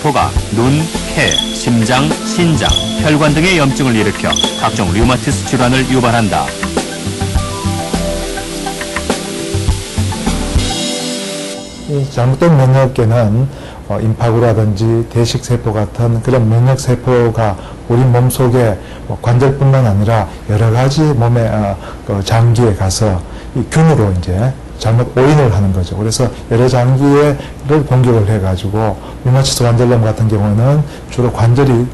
대식세포가 눈, 폐, 심장, 신장, 혈관 등의 염증을 일으켜 각종 류마티스 질환을 유발한다. 이 잘못된 면역계는 임파구라든지 대식세포 같은 그런 면역세포가 우리 몸속에 관절뿐만 아니라 여러 가지 몸의 장기에 가서 이 균으로 이제 잘못 오인을 하는 거죠. 그래서 여러 장기를 공격을 해가지고 류마티스 관절염 같은 경우는 주로 관절이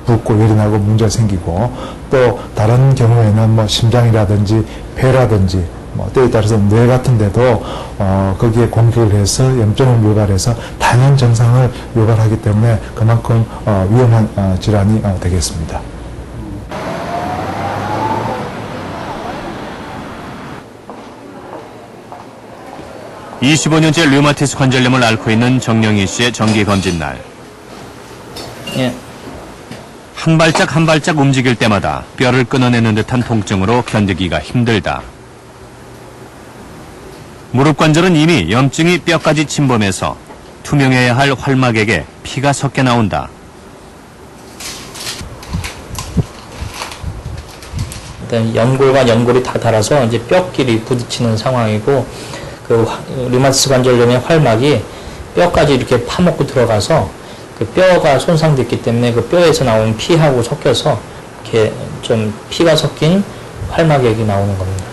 붓고 열이 나고 문제가 생기고, 또 다른 경우에는 뭐 심장이라든지 폐라든지 때에 따라서 뇌 같은 데도 거기에 공격을 해서 염증을 유발해서 당연 증상을 유발하기 때문에 그만큼 위험한 질환이 되겠습니다. (25년째) 류마티스 관절염을 앓고 있는 정영희 씨의 정기검진 날. 예. 한 발짝 한 발짝 움직일 때마다 뼈를 끊어내는 듯한 통증으로 견디기가 힘들다. 무릎 관절은 이미 염증이 뼈까지 침범해서 투명해야 할 활막에게 피가 섞여 나온다. 연골과 연골이 다 닳아서 이제 뼈끼리 부딪히는 상황이고, 그 류마티스 관절염의 활막이 뼈까지 이렇게 파먹고 들어가서 그 뼈가 손상됐기 때문에 그 뼈에서 나오는 피하고 섞여서 이렇게 좀 피가 섞인 활막액이 나오는 겁니다.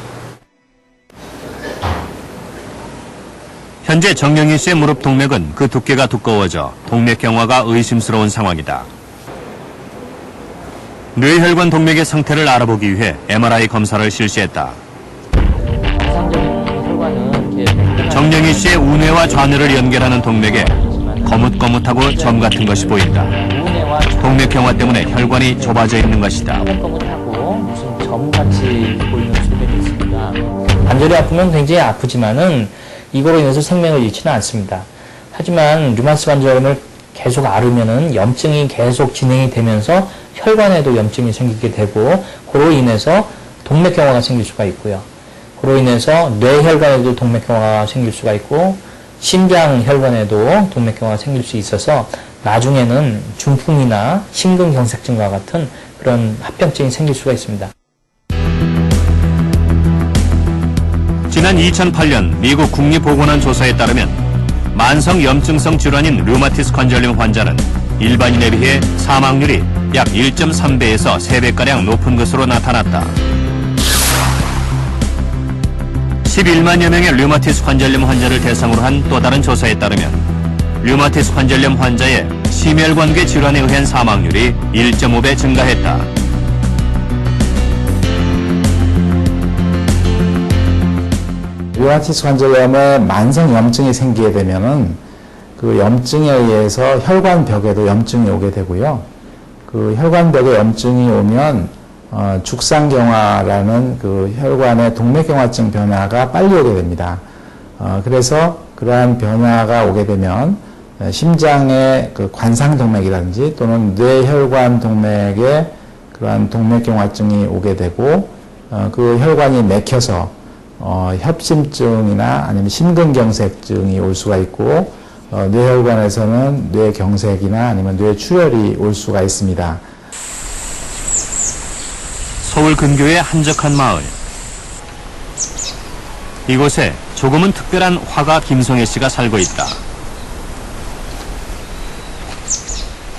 현재 정영희 씨의 무릎 동맥은 그 두께가 두꺼워져 동맥경화가 의심스러운 상황이다. 뇌혈관 동맥의 상태를 알아보기 위해 MRI 검사를 실시했다. 정영희 씨의 우뇌와 좌뇌를 연결하는 동맥에 거뭇거뭇하고 점 같은 것이 보인다. 동맥경화 때문에 혈관이 좁아져 있는 것이다. 거뭇거뭇하고 무슨 점같이 보이는 소견이 있습니다. 관절이 아프면 굉장히 아프지만은 이거로 인해서 생명을 잃지는 않습니다. 하지만 류마티스 관절염을 계속 앓으면은 염증이 계속 진행이 되면서 혈관에도 염증이 생기게 되고, 그로 인해서 동맥경화가 생길 수가 있고요. 그로 인해서 뇌혈관에도 동맥경화가 생길 수가 있고, 심장혈관에도 동맥경화가 생길 수 있어서 나중에는 중풍이나 심근경색증과 같은 그런 합병증이 생길 수가 있습니다. 지난 2008년 미국 국립보건원 조사에 따르면 만성 염증성 질환인 류마티스 관절염 환자는 일반인에 비해 사망률이 약 1.3배에서 3배가량 높은 것으로 나타났다. 11만여 명의 류마티스 관절염 환자를 대상으로 한 또 다른 조사에 따르면 류마티스 관절염 환자의 심혈관계 질환에 의한 사망률이 1.5배 증가했다. 류마티스 관절염에 만성 염증이 생기게 되면은 그 염증에 의해서 혈관벽에도 염증이 오게 되고요. 그 혈관벽에 염증이 오면 죽상경화라는 그 혈관의 동맥경화증 변화가 빨리 오게 됩니다. 그래서 그러한 변화가 오게 되면 심장의 그 관상동맥이라든지 또는 뇌혈관 동맥에 그러한 동맥경화증이 오게 되고, 그 혈관이 막혀서 협심증이나 아니면 심근경색증이 올 수가 있고, 뇌혈관에서는 뇌경색이나 아니면 뇌출혈이 올 수가 있습니다. 서울 근교의 한적한 마을. 이곳에 조금은 특별한 화가 김성애 씨가 살고 있다.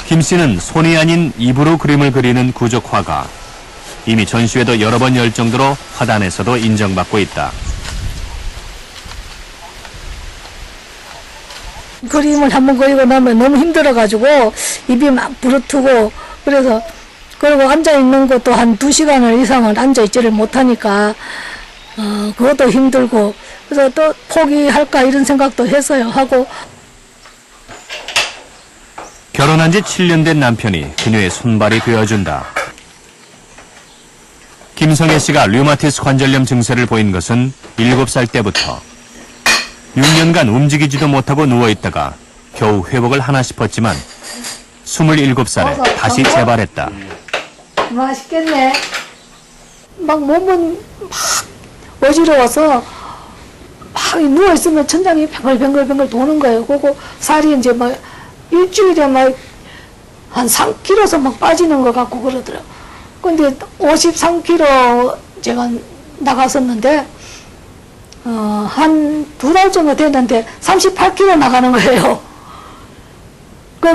김 씨는 손이 아닌 입으로 그림을 그리는 구족 화가. 이미 전시회도 여러 번 열 정도로 화단에서도 인정받고 있다. 그림을 한번 그리고 나면 너무 힘들어가지고 입이 막 부르트고, 그래서 그리고 앉아있는 것도 한 2시간을 이상은 앉아있지를 못하니까 그것도 힘들고, 그래서 또 포기할까 이런 생각도 했어요. 하고 결혼한 지 7년 된 남편이 그녀의 손발이 되어준다. 김성애 씨가 류마티스 관절염 증세를 보인 것은 7살 때부터. 6년간 움직이지도 못하고 누워있다가 겨우 회복을 하나 싶었지만 27살에 다시 재발했다. 맛있겠네. 막 몸은 막 어지러워서 막 누워있으면 천장이 뱅글뱅글 도는 거예요. 그리고 살이 이제 막 일주일에 막 한 3kg서 막 빠지는 것 같고 그러더라고요. 근데 53kg 제가 나갔었는데, 한 2달 정도 됐는데 38kg 나가는 거예요.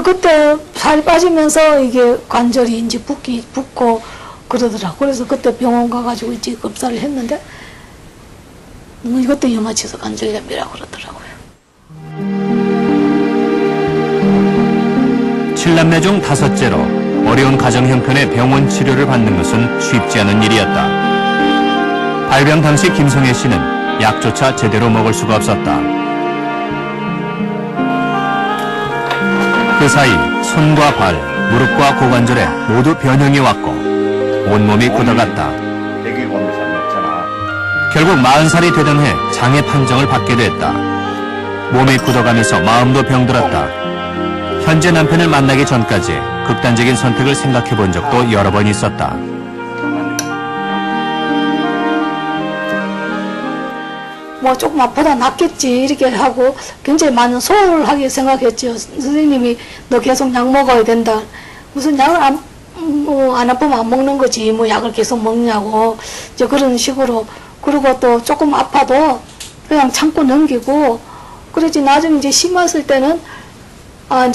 그때 살이 빠지면서 이게 관절이 이제 붓고 그러더라고요. 그래서 그때 병원 가가지고 이제 검사를 했는데, 이것도 류마티스 관절염이라고 그러더라고요. 7남매 중 5째로 어려운 가정 형편의 병원 치료를 받는 것은 쉽지 않은 일이었다. 발병 당시 김성애 씨는 약조차 제대로 먹을 수가 없었다. 그 사이 손과 발, 무릎과 고관절에 모두 변형이 왔고 온몸이 굳어갔다. 결국 40살이 되던 해 장애 판정을 받게 됐다. 몸이 굳어가면서 마음도 병들었다. 현재 남편을 만나기 전까지 극단적인 선택을 생각해 본 적도 여러 번 있었다. 뭐 조금 아프다 낫겠지 이렇게 하고 굉장히 많은 소홀하게 생각했죠. 선생님이 너 계속 약 먹어야 된다. 무슨 약을 안 아프면 안 먹는 거지 뭐 약을 계속 먹냐고 이제 그런 식으로. 그리고 또 조금 아파도 그냥 참고 넘기고 그러지. 나중에 이제 심했을 때는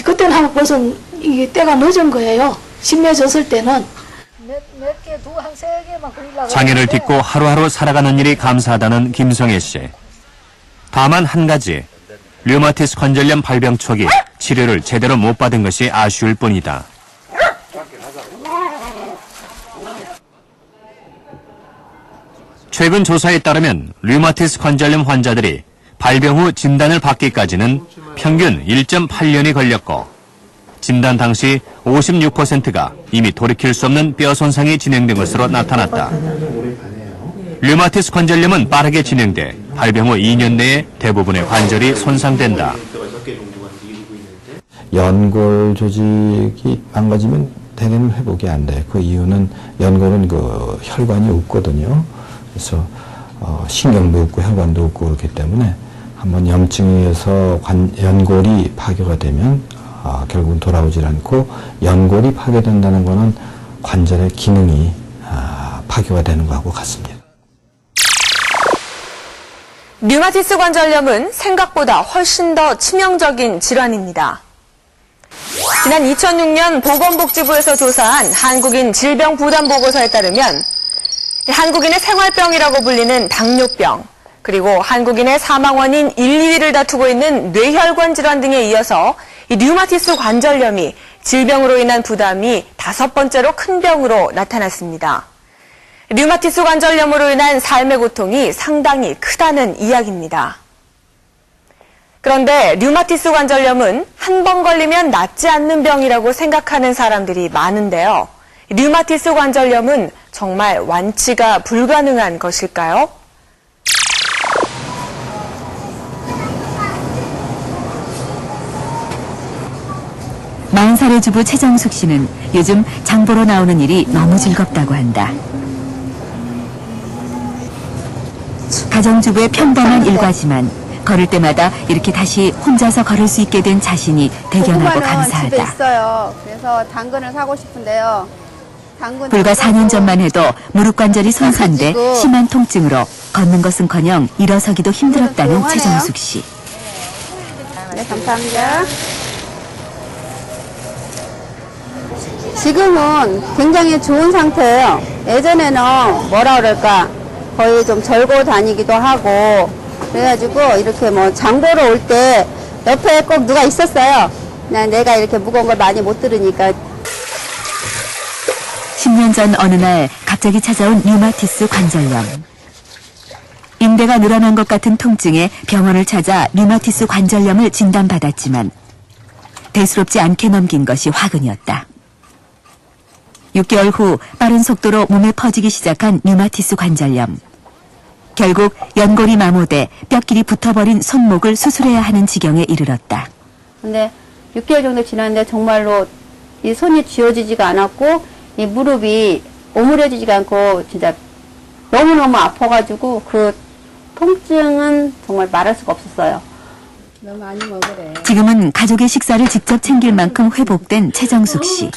그때는 한 벌써 이게 때가 늦은 거예요. 심해졌을 때는 몇 개, 한 3개만 그리려고. 장애를 딛고 하루하루 살아가는 일이 감사하다는 김성애 씨. 다만 한 가지, 류마티스 관절염 발병 초기 치료를 제대로 못 받은 것이 아쉬울 뿐이다. 최근 조사에 따르면 류마티스 관절염 환자들이 발병 후 진단을 받기까지는 평균 1.8년이 걸렸고 진단 당시 56%가 이미 돌이킬 수 없는 뼈 손상이 진행된 것으로 나타났다. 류마티스 관절염은 빠르게 진행돼 발병 후 2년 내에 대부분의 관절이 손상된다. 연골 조직이 망가지면 대개는 회복이 안 돼. 그 이유는 연골은 그 혈관이 없거든요. 그래서 신경도 없고 혈관도 없고 그렇기 때문에 한번 염증에 의해서 연골이 파괴가 되면 결국은 돌아오질 않고, 연골이 파괴된다는 것은 관절의 기능이 파괴가 되는 것하고 같습니다. 류마티스 관절염은 생각보다 훨씬 더 치명적인 질환입니다. 지난 2006년 보건복지부에서 조사한 한국인 질병부담보고서에 따르면 한국인의 생활병이라고 불리는 당뇨병, 그리고 한국인의 사망원인 1, 2위를 다투고 있는 뇌혈관 질환 등에 이어서 이 류마티스 관절염이 질병으로 인한 부담이 5번째로 큰 병으로 나타났습니다. 류마티스 관절염으로 인한 삶의 고통이 상당히 크다는 이야기입니다. 그런데 류마티스 관절염은 한 번 걸리면 낫지 않는 병이라고 생각하는 사람들이 많은데요. 류마티스 관절염은 정말 완치가 불가능한 것일까요? 마흔살의 주부 최정숙 씨는 요즘 장보러 나오는 일이 너무 즐겁다고 한다. 가정주부의 평범한 일과지만 걸을 때마다 이렇게 다시 혼자서 걸을 수 있게 된 자신이 대견하고 감사하다. 집에 있어요. 그래서 당근을 사고 싶은데요. 불과 4년 전만 해도 무릎 관절이 손상돼 심한 통증으로 걷는 것은커녕 일어서기도 힘들었다는 최정숙 씨. 네, 감사합니다. 지금은 굉장히 좋은 상태예요. 예전에는 뭐라 그럴까, 거의 좀 절고 다니기도 하고 그래가지고 이렇게 뭐 장보러 올 때 옆에 꼭 누가 있었어요. 그냥 내가 이렇게 무거운 걸 많이 못 들으니까. 10년 전 어느 날 갑자기 찾아온 류마티스 관절염. 인대가 늘어난 것 같은 통증에 병원을 찾아 류마티스 관절염을 진단받았지만 대수롭지 않게 넘긴 것이 화근이었다. 6개월 후 빠른 속도로 몸에 퍼지기 시작한 류마티스 관절염. 결국 연골이 마모돼 뼈끼리 붙어버린 손목을 수술해야 하는 지경에 이르렀다. 근데 6개월 정도 지났는데 정말로 이 손이 쥐어지지가 않았고 이 무릎이 오므려지지가 않고 진짜 너무너무 아파가지고 그 통증은 정말 말할 수가 없었어요. 너 많이 먹으래. 지금은 가족의 식사를 직접 챙길 만큼 회복된 최정숙 씨.